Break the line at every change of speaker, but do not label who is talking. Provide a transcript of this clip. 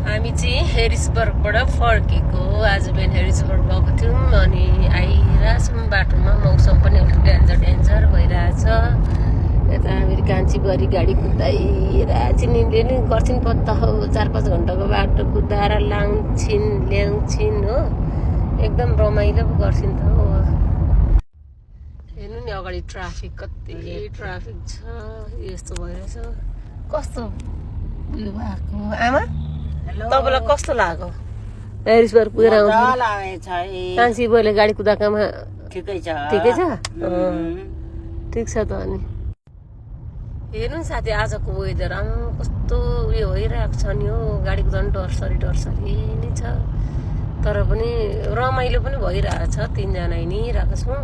हामी चाहिँ हेरिसबर्गबाट फर्केको आज बिहान हेरिसबर्ग गएको थियौँ अनि आइरहेछौँ बाटोमा मौसम पनि अलिक डेन्जर भइरहेछ यता हामी कान्छीबरी गाडी कुदाइरहेछ निले नि गर्छिन् पत्ता हो 4-5 घन्टाको बाटो कुदाएर ल्याउँछिन् हो एकदम रमाइलो पो गर्छिन् त हो हेर्नु नि अगाडि ट्राफिक कति ट्राफिक छ यस्तो भइरहेछ कस्तो उयो भएको आमा तपाईँलाई कस्तो लाग्यो हेरिसबर्ग पुगेर कान्छीबरीले गाडी कुदाएकोमा ठिकै छ ठिक छ त अनि हेर्नु नि साथी आजको वेदर कस्तो उयो भइरहेको छ नि हो गाडी कुदाउनु डरसरी नै छ तर पनि रमाइलो पनि भइरहेछ 3 जना हिँडिरहेको छौँ